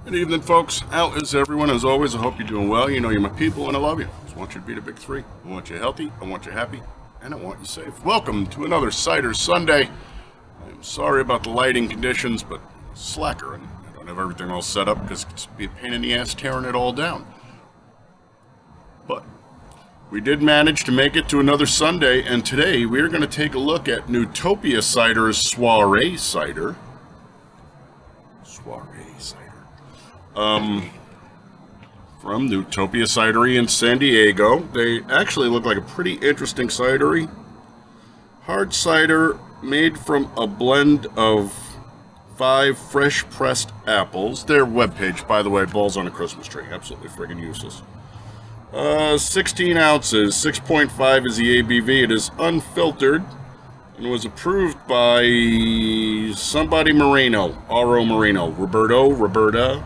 Good evening, folks. How is everyone? As always, I hope you're doing well. You know you're my people and I love you. I just want you to be the big three. I want you healthy, I want you happy, and I want you safe. Welcome to another Cider Sunday. I'm sorry about the lighting conditions, but slacker, and I don't have everything all set up because it's be a pain in the ass tearing it all down. But we did manage to make it to another Sunday, and today we're going to take a look at Newtopia Cyder's Soiree-cyder. Soiree-cyder. From Newtopia Cyder in San Diego. They actually look like a pretty interesting cidery. Hard cider made from a blend of 5 fresh pressed apples. Their webpage, by the way, balls on a Christmas tree. Absolutely friggin' useless. 16 ounces, 6.5 is the ABV. It is unfiltered and was approved by somebody Moreno, R.O. Moreno, Roberta.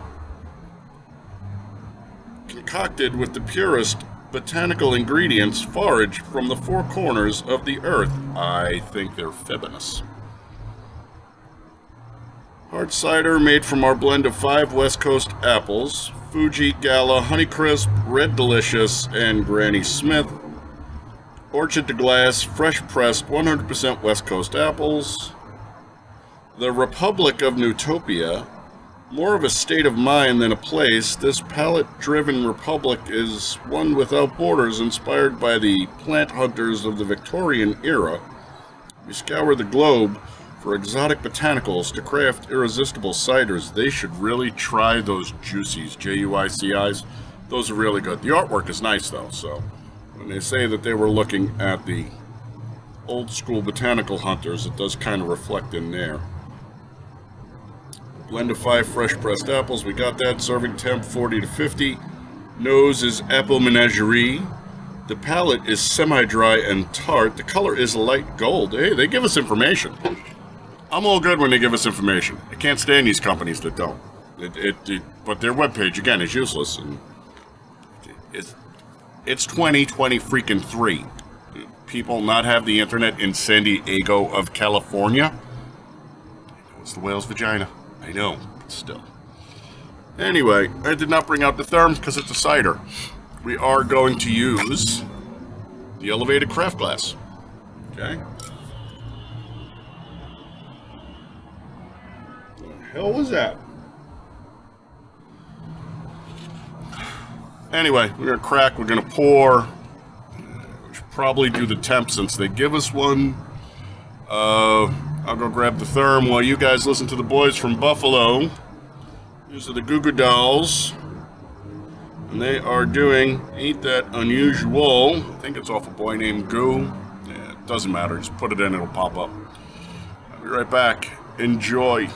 Concocted with the purest botanical ingredients foraged from the 4 corners of the earth. I think they're fibonous. Hard cider made from our blend of 5 West Coast apples: Fuji, Gala, Honeycrisp, Red Delicious, and Granny Smith. Orchard to glass, fresh pressed, 100% West Coast apples. The Republic of Newtopia. More of a state of mind than a place, this palate-driven republic is one without borders, inspired by the plant hunters of the Victorian era. We scour the globe for exotic botanicals to craft irresistible ciders. They should really try those juicies, Juicis. Those are really good. The artwork is nice, though, so when they say that they were looking at the old-school botanical hunters, it does kind of reflect in there. Blend of 5 fresh pressed apples. We got that. Serving temp 40 to 50. Nose is apple menagerie. The palate is semi-dry and tart. The color is light gold. Hey, they give us information. I'm all good when they give us information. I can't stand these companies that don't. But their webpage, again, is useless. And it's 2020 freaking 3. People not have the internet in San Diego of California. It's the whale's vagina. I know, but still. Anyway, I did not bring out the therm because it's a cider. We are going to use the elevated craft glass. Okay? What the hell was that? Anyway, we're going to crack, we're going to pour. We should probably do the temp since they give us one. I'll go grab the therm while you guys listen to the boys from Buffalo. These are the Goo Goo Dolls. And they are doing Ain't That Unusual. I think it's off a boy named Goo. Yeah, it doesn't matter. Just put it in, it'll pop up. I'll be right back. Enjoy.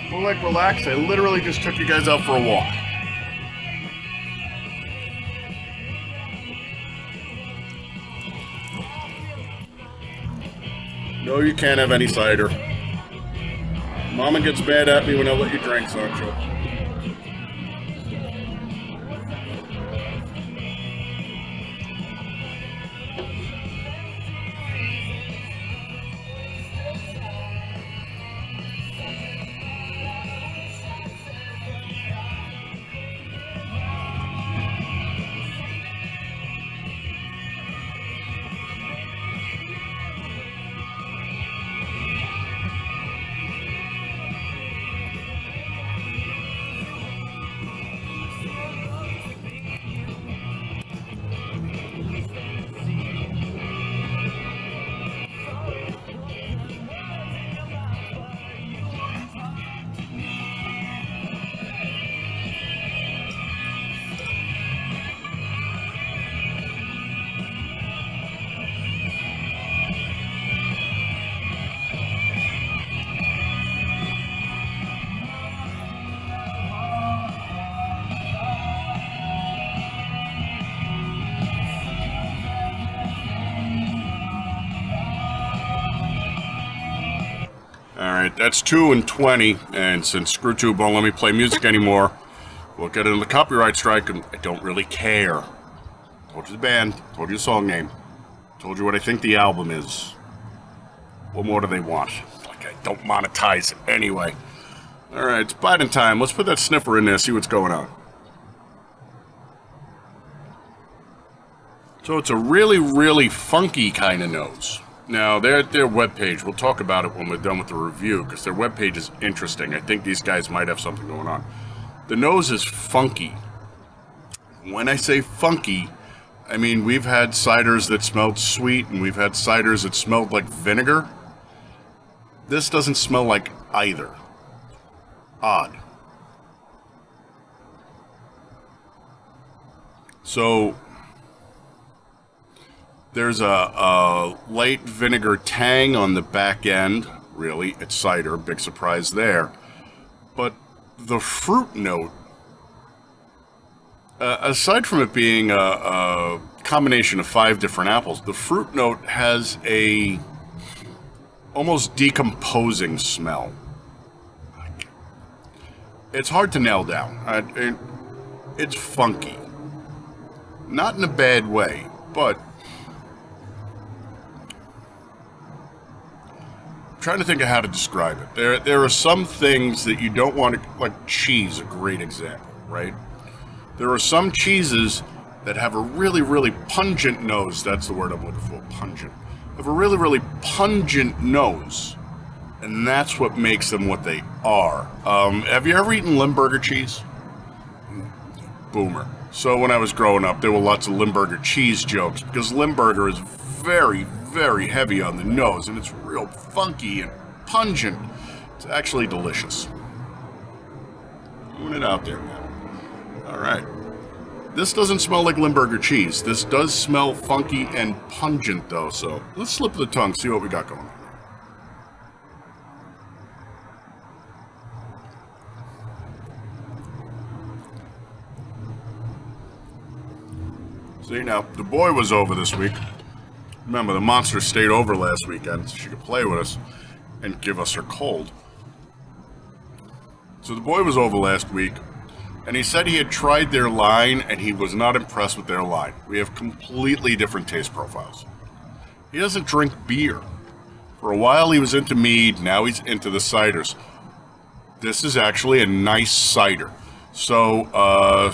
Well, like, relax. I literally just took you guys out for a walk. No, you can't have any cider. Mama gets mad at me when I let you drink, Sancho. Alright, that's 2 and 20, and since ScrewTube won't let me play music anymore, we'll get into the copyright strike, and I don't really care. Told you the band, told you the song name, told you what I think the album is. What more do they want? Like, I don't monetize it anyway. Alright, it's Biden time. Let's put that sniffer in there, see what's going on. So it's a really, really funky kind of nose. Now, their webpage, we'll talk about it when we're done with the review, because their webpage is interesting. I think these guys might have something going on. The nose is funky. When I say funky, I mean we've had ciders that smelled sweet, and we've had ciders that smelled like vinegar. This doesn't smell like either. Odd. So there's a light vinegar tang on the back end. Really, it's cider. Big surprise there. But the fruit note, aside from it being a combination of 5 different apples, the fruit note has a almost decomposing smell. It's hard to nail down. It's funky. Not in a bad way, but trying to think of how to describe it. There are some things that you don't want to, like cheese, a great example, right? There are some cheeses that have a really, really pungent nose. That's the word I'm looking for, pungent. Have a really, really pungent nose, and that's what makes them what they are. Have you ever eaten Limburger cheese? Boomer. So when I was growing up, there were lots of Limburger cheese jokes, because Limburger is very, very heavy on the nose, and it's real funky and pungent. It's actually delicious. Doing it out there, man. Alright. This doesn't smell like Limburger cheese. This does smell funky and pungent, though, so let's slip the tongue, see what we got going on. See, now, the boy was over this week. Remember, the monster stayed over last weekend so she could play with us and give us her cold. So the boy was over last week, and he said he had tried their line, and he was not impressed with their line. We have completely different taste profiles. He doesn't drink beer. For a while he was into mead, now he's into the ciders. This is actually a nice cider. So,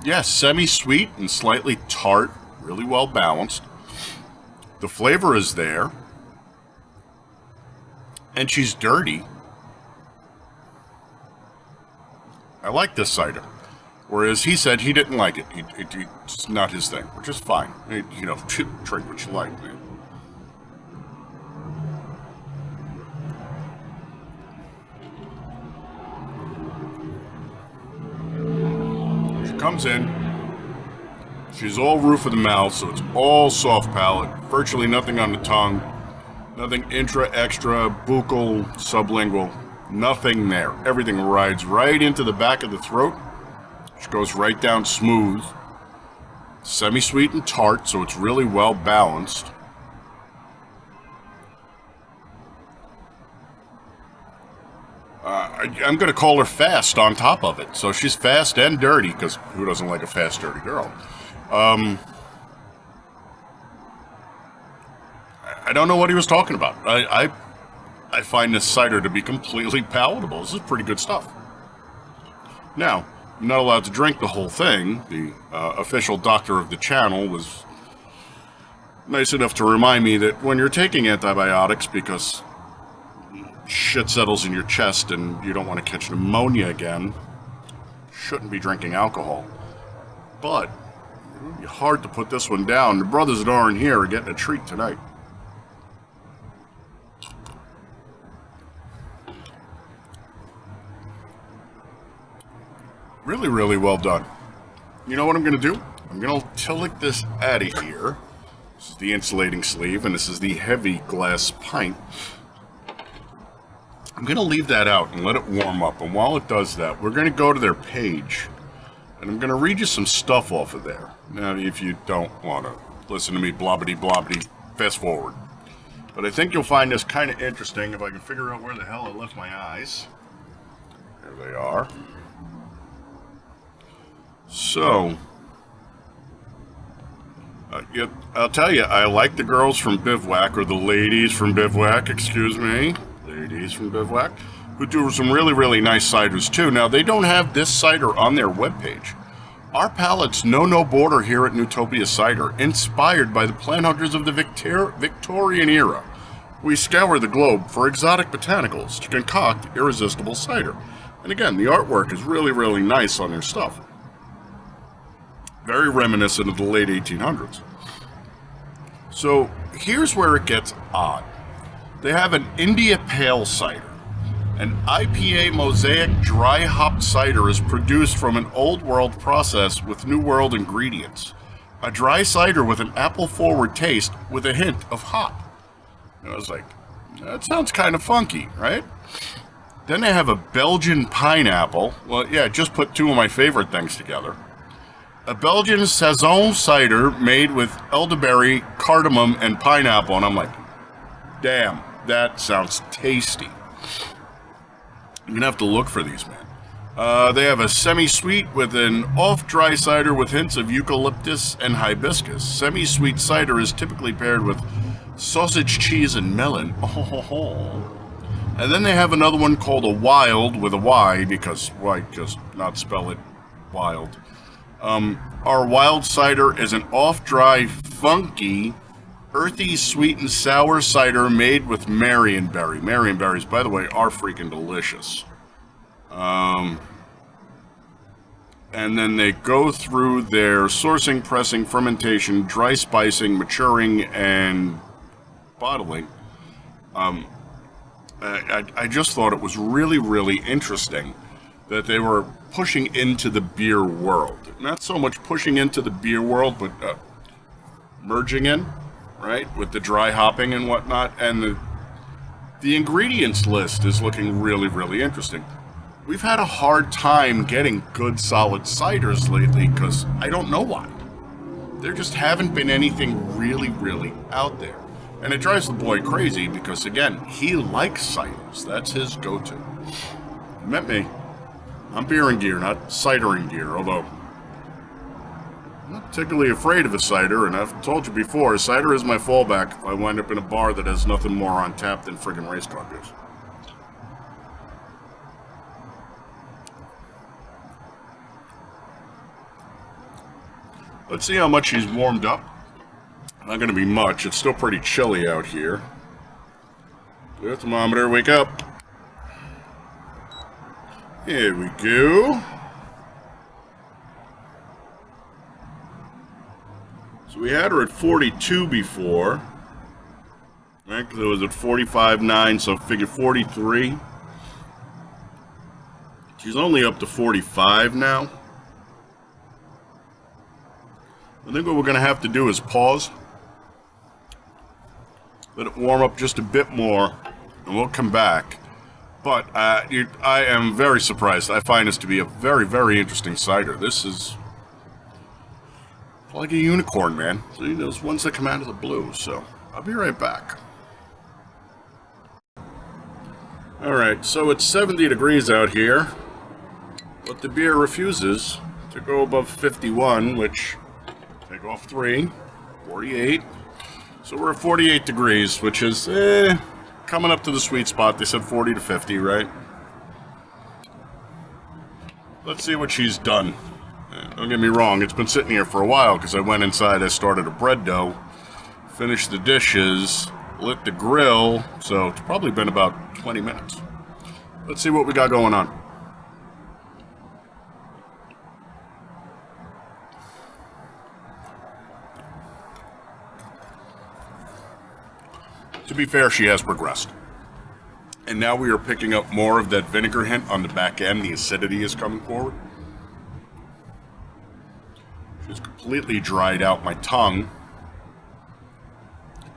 yeah, semi-sweet and slightly tart, really well balanced. The flavor is there, and she's dirty. I like this cider, whereas he said he didn't like it. It's not his thing, which is fine. You know, drink what you like, man. Comes in, she's all roof of the mouth, so it's all soft palate, virtually nothing on the tongue, nothing intra, extra, buccal, sublingual, nothing there. Everything rides right into the back of the throat, which goes right down smooth, semi-sweet and tart, so it's really well balanced. I'm going to call her fast on top of it. So she's fast and dirty, because who doesn't like a fast, dirty girl? I don't know what he was talking about. I find this cider to be completely palatable. This is pretty good stuff. Now, I'm not allowed to drink the whole thing. The official doctor of the channel was nice enough to remind me that when you're taking antibiotics, because shit settles in your chest and you don't want to catch pneumonia again, shouldn't be drinking alcohol. But it'd be hard to put this one down. The brothers that aren't here are getting a treat tonight. Really, really well done. You know what I'm going to do? I'm going to tillick this out of here. This is the insulating sleeve, and this is the heavy glass pint. I'm going to leave that out and let it warm up, and while it does that, we're going to go to their page, and I'm going to read you some stuff off of there. Now, if you don't want to listen to me blobbity, fast forward. But I think you'll find this kind of interesting if I can figure out where the hell I left my eyes. There they are. So, I'll tell you, I like the girls from Bivouac, or the ladies from Bivouac, excuse me. Ladies from Bivouac, who do some really, really nice ciders too. Now, they don't have this cider on their webpage. Our palates know no border here at Newtopia Cyder, inspired by the plant hunters of the Victorian era. We scour the globe for exotic botanicals to concoct irresistible cider. And again, the artwork is really, really nice on their stuff. Very reminiscent of the late 1800s. So here's where it gets odd. They have an India Pale Cider. An IPA mosaic dry hopped cider is produced from an old world process with new world ingredients. A dry cider with an apple forward taste with a hint of hop. And I was like, that sounds kind of funky, right? Then they have a Belgian pineapple. Well, yeah, just put two of my favorite things together. A Belgian saison cider made with elderberry, cardamom, and pineapple. And I'm like, damn, that sounds tasty. You're going to have to look for these, man. They have a semi-sweet with an off-dry cider with hints of eucalyptus and hibiscus. Semi-sweet cider is typically paired with sausage, cheese, and melon. Oh. And then they have another one called a wild with a Y, because why just not spell it wild? Our wild cider is an off-dry, funky, earthy, sweet and sour cider made with Marionberry. Marionberries, by the way, are freaking delicious. And then they go through their sourcing, pressing, fermentation, dry spicing, maturing, and bottling. I just thought it was really, really interesting that they were pushing into the beer world. Not so much pushing into the beer world, but merging in, right, with the dry hopping and whatnot. And the ingredients list is looking really, really interesting. We've had a hard time getting good, solid ciders lately because I don't know why. There just haven't been anything really, really out there. And it drives the boy crazy because, again, he likes ciders. That's his go-to. You met me. I'm beer and gear, not cidering gear, although I'm not particularly afraid of a cider, and I've told you before, cider is my fallback if I wind up in a bar that has nothing more on tap than friggin' race car beers. Let's see how much he's warmed up. Not going to be much. It's still pretty chilly out here. Clear thermometer, wake up. Here we go. So we had her at 42 before. Right, because it was at 45.9, so figure 43. She's only up to 45 now. I think what we're going to have to do is pause. Let it warm up just a bit more, and we'll come back. But I am very surprised. I find this to be a very, very interesting cider. This is like a unicorn, man. So, you know, those ones that come out of the blue. So I'll be right back. Alright, so it's 70 degrees out here, but the beer refuses to go above 51, which, take off 3, 48. So we're at 48 degrees, which is coming up to the sweet spot. They said 40 to 50, right? Let's see what she's done. Don't get me wrong, it's been sitting here for a while because I went inside, I started a bread dough, finished the dishes, lit the grill, so it's probably been about 20 minutes. Let's see what we got going on. To be fair, she has progressed. And now we are picking up more of that vinegar hint on the back end. The acidity is coming forward. She's completely dried out my tongue.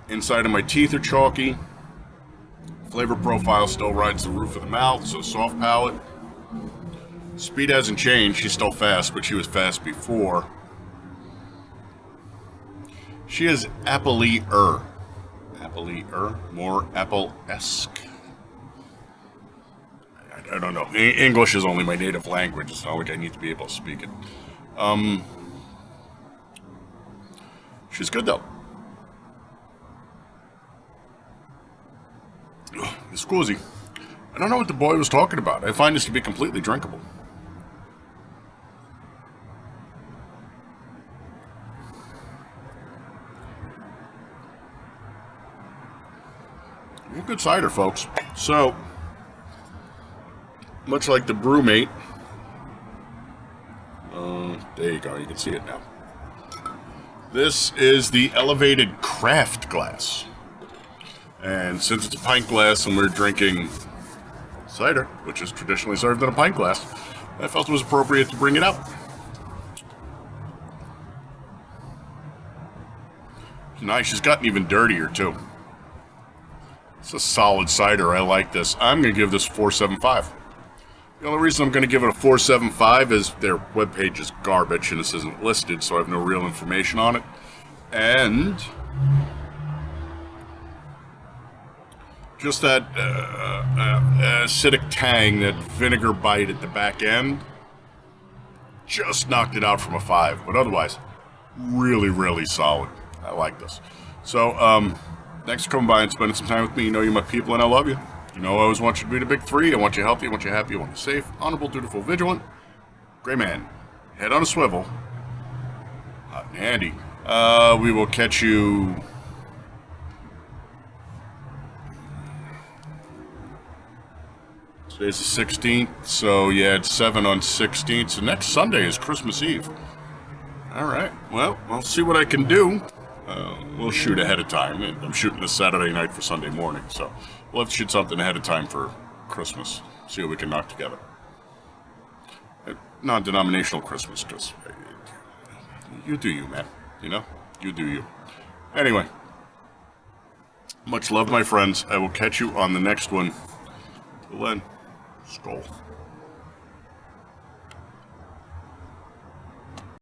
Inside of my teeth are chalky. Flavor profile still rides the roof of the mouth, so soft palate. Speed hasn't changed. She's still fast, but she was fast before. She is appley-er. Apple-y-er, more apple-esque. I don't know. English is only my native language. It's not like I need to be able to speak it. She's good, though. Scusi. I don't know what the boy was talking about. I find this to be completely drinkable. Good cider, folks. So, much like the brewmate, there you go, you can see it now. This is the elevated craft glass. And since it's a pint glass and we're drinking cider, which is traditionally served in a pint glass, I felt it was appropriate to bring it out. Nice, she's gotten even dirtier too. It's a solid cider. I like this. I'm going to give this 4.75. The only reason I'm going to give it a 4.75 is their webpage is garbage and this isn't listed, so I have no real information on it. And just that acidic tang, that vinegar bite at the back end, just knocked it out from a 5. But otherwise, really, really solid. I like this. So, thanks for coming by and spending some time with me. You know you're my people and I love you. You know I always want you to be the big 3. I want you healthy, I want you happy, I want you safe, honorable, dutiful, vigilant. Gray man, head on a swivel. Hot and handy. We will catch you... Today's the 16th, so yeah, it's 7 on 16th. So next Sunday is Christmas Eve. Alright, well, I'll see what I can do. We'll shoot ahead of time. I'm shooting this Saturday night for Sunday morning, so we'll have to shoot something ahead of time for Christmas. See what we can knock together. Non-denominational Christmas, because you do you, man. You know? You do you. Anyway, much love, my friends. I will catch you on the next one. Till then, Skal.